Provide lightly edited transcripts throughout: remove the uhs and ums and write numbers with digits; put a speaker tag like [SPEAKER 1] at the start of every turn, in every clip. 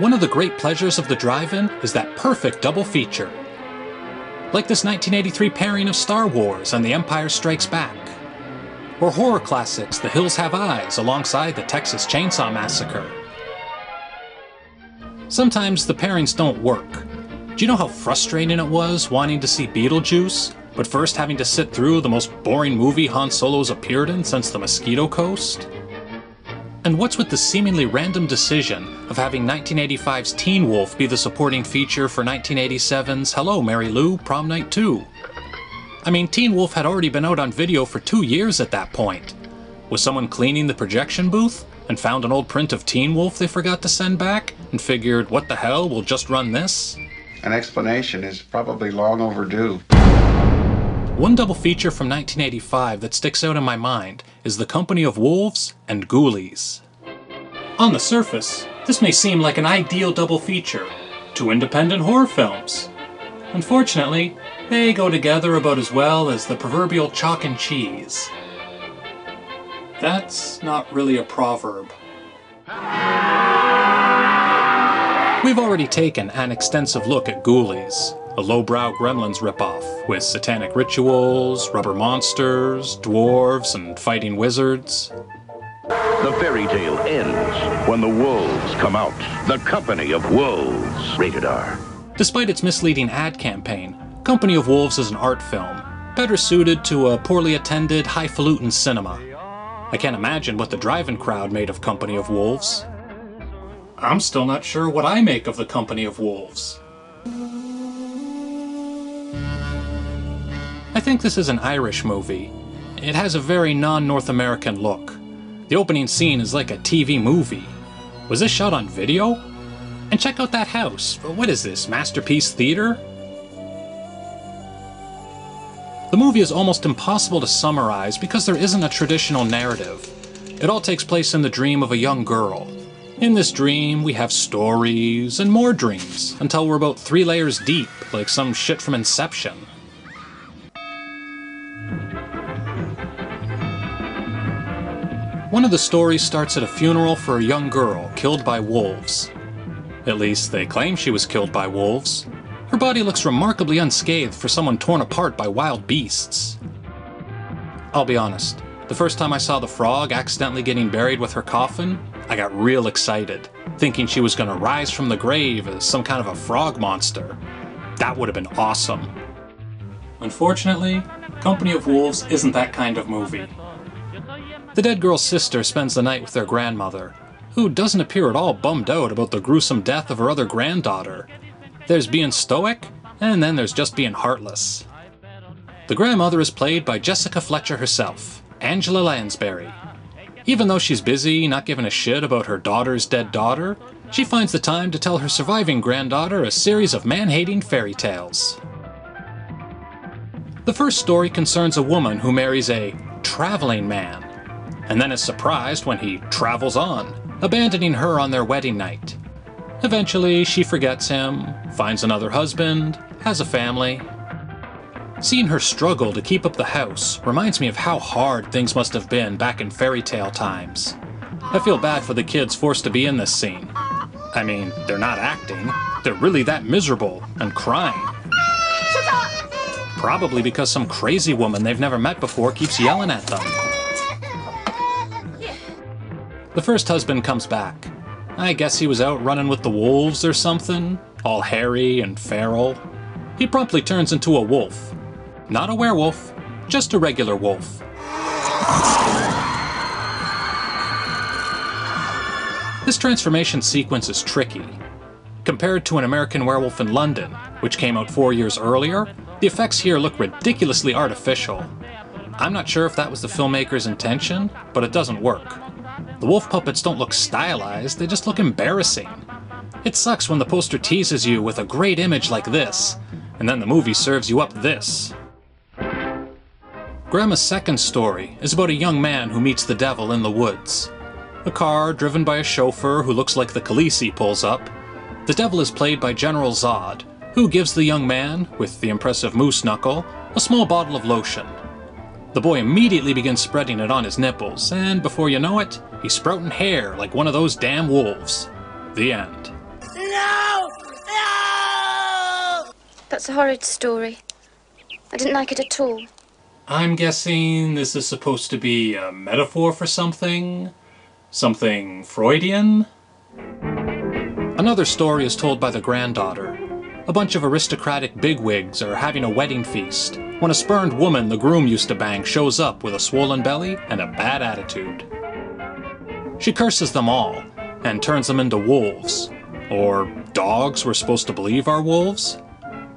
[SPEAKER 1] One of the great pleasures of the drive-in is that perfect double feature. Like this 1983 pairing of Star Wars and The Empire Strikes Back. Or horror classics The Hills Have Eyes alongside the Texas Chainsaw Massacre. Sometimes the pairings don't work. Do you know how frustrating it was wanting to see Beetlejuice, but first having to sit through the most boring movie Han Solo's appeared in since The Mosquito Coast? And what's with the seemingly random decision of having 1985's Teen Wolf be the supporting feature for 1987's Hello, Mary Lou, Prom Night 2? I mean, Teen Wolf had already been out on video for 2 years at that point. Was someone cleaning the projection booth and found an old print of Teen Wolf they forgot to send back and figured, what the hell, we'll just run this?
[SPEAKER 2] An explanation is probably long overdue.
[SPEAKER 1] One double feature from 1985 that sticks out in my mind is The Company of Wolves and Ghoulies. On the surface, this may seem like an ideal double feature, 2 independent horror films. Unfortunately, they go together about as well as the proverbial chalk and cheese. That's not really a proverb. We've already taken an extensive look at Ghoulies, a lowbrow Gremlins ripoff with satanic rituals, rubber monsters, dwarves, and fighting wizards.
[SPEAKER 3] The fairy tale ends when the wolves come out. The Company of Wolves. Rated R.
[SPEAKER 1] Despite its misleading ad campaign, Company of Wolves is an art film, better suited to a poorly attended, highfalutin cinema. I can't imagine what the drive-in crowd made of Company of Wolves. I'm still not sure what I make of the Company of Wolves. I think this is an Irish movie. It has a very non-North American look. The opening scene is like a TV movie. Was this shot on video? And check out that house. What is this, Masterpiece Theater? The movie is almost impossible to summarize because there isn't a traditional narrative. It all takes place in the dream of a young girl. In this dream, we have stories and more dreams, until we're about 3 layers deep, like some shit from Inception. One of the stories starts at a funeral for a young girl killed by wolves. At least, they claim she was killed by wolves. Her body looks remarkably unscathed for someone torn apart by wild beasts. I'll be honest, the first time I saw the frog accidentally getting buried with her coffin, I got real excited, thinking she was gonna rise from the grave as some kind of a frog monster. That would have been awesome. Unfortunately, Company of Wolves isn't that kind of movie. The dead girl's sister spends the night with their grandmother, who doesn't appear at all bummed out about the gruesome death of her other granddaughter. There's being stoic, and then there's just being heartless. The grandmother is played by Jessica Fletcher herself, Angela Lansbury. Even though she's busy, not giving a shit about her daughter's dead daughter, she finds the time to tell her surviving granddaughter a series of man-hating fairy tales. The first story concerns a woman who marries a traveling man, and then is surprised when he travels on, abandoning her on their wedding night. Eventually, she forgets him, finds another husband, has a family. Seeing her struggle to keep up the house reminds me of how hard things must have been back in fairy tale times. I feel bad for the kids forced to be in this scene. I mean, they're not acting, they're really that miserable and crying. Probably because some crazy woman they've never met before keeps yelling at them. The first husband comes back. I guess he was out running with the wolves or something, all hairy and feral. He promptly turns into a wolf. Not a werewolf, just a regular wolf. This transformation sequence is tricky. Compared to An American Werewolf in London, which came out 4 years earlier, the effects here look ridiculously artificial. I'm not sure if that was the filmmaker's intention, but it doesn't work. The wolf puppets don't look stylized, they just look embarrassing. It sucks when the poster teases you with a great image like this, and then the movie serves you up this. Grandma's second story is about a young man who meets the devil in the woods. A car driven by a chauffeur who looks like the Khaleesi pulls up. The devil is played by General Zod, who gives the young man, with the impressive moose knuckle, a small bottle of lotion. The boy immediately begins spreading it on his nipples, and before you know it, he's sprouting hair like one of those damn wolves. The end.
[SPEAKER 4] No! No!
[SPEAKER 5] That's a horrid story. I didn't like it at all.
[SPEAKER 1] I'm guessing this is supposed to be a metaphor for something? Something Freudian? Another story is told by the granddaughter. A bunch of aristocratic bigwigs are having a wedding feast when a spurned woman the groom used to bang shows up with a swollen belly and a bad attitude. She curses them all and turns them into wolves. Or dogs we're supposed to believe are wolves.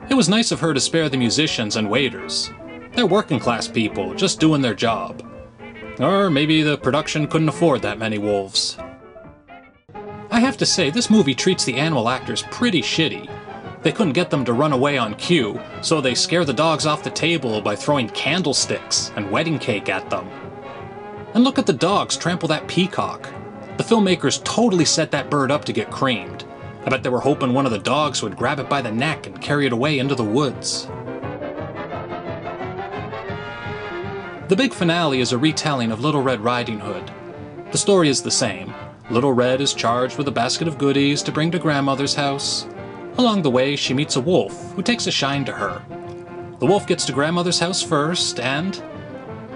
[SPEAKER 1] It was nice of her to spare the musicians and waiters. They're working class people just doing their job. Or maybe the production couldn't afford that many wolves. I have to say, this movie treats the animal actors pretty shitty. They couldn't get them to run away on cue, so they scare the dogs off the table by throwing candlesticks and wedding cake at them. And look at the dogs trample that peacock. The filmmakers totally set that bird up to get creamed. I bet they were hoping one of the dogs would grab it by the neck and carry it away into the woods. The big finale is a retelling of Little Red Riding Hood. The story is the same. Little Red is charged with a basket of goodies to bring to grandmother's house. Along the way, she meets a wolf who takes a shine to her. The wolf gets to grandmother's house first and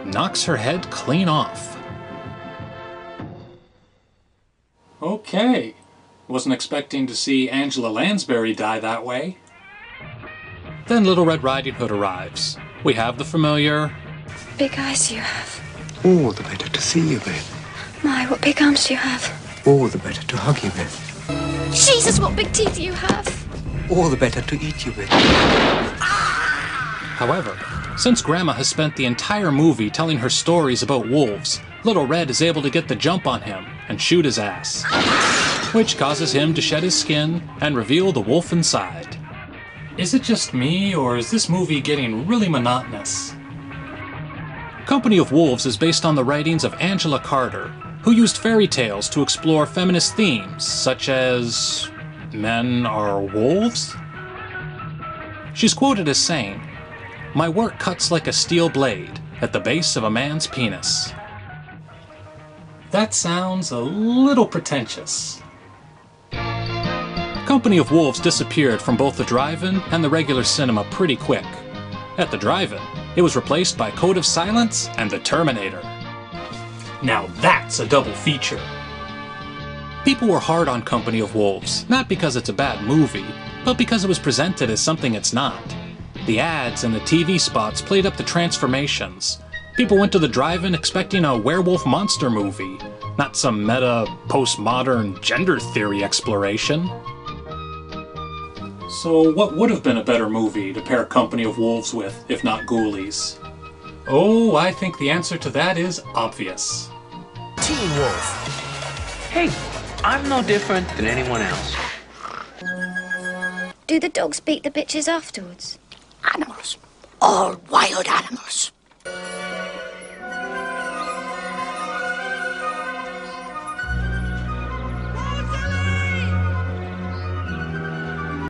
[SPEAKER 1] knocks her head clean off. Okay. Wasn't expecting to see Angela Lansbury die that way. Then Little Red Riding Hood arrives. We have the familiar...
[SPEAKER 5] Big eyes you have.
[SPEAKER 6] All the better to see you with.
[SPEAKER 5] My, what big arms do you have?
[SPEAKER 6] All the better to hug you with.
[SPEAKER 5] Jesus, what big teeth you have!
[SPEAKER 6] All the better to eat you with.
[SPEAKER 1] However, since Grandma has spent the entire movie telling her stories about wolves, Little Red is able to get the jump on him and shoot his ass, which causes him to shed his skin and reveal the wolf inside. Is it just me, or is this movie getting really monotonous? Company of Wolves is based on the writings of Angela Carter, who used fairy tales to explore feminist themes, such as... men are wolves? She's quoted as saying, "My work cuts like a steel blade at the base of a man's penis." That sounds a little pretentious. Company of Wolves disappeared from both the drive-in and the regular cinema pretty quick. At the drive-in, it was replaced by Code of Silence and The Terminator. Now that's a double feature. People were hard on Company of Wolves, not because it's a bad movie, but because it was presented as something it's not. The ads and the TV spots played up the transformations. People went to the drive-in expecting a werewolf monster movie, not some meta, postmodern gender theory exploration. So what would have been a better movie to pair Company of Wolves with, if not Ghoulies? Oh, I think the answer to that is obvious.
[SPEAKER 7] Teen Wolf.
[SPEAKER 8] Hey, I'm no different than anyone else.
[SPEAKER 5] Do the dogs beat the bitches afterwards?
[SPEAKER 4] Animals. All wild animals.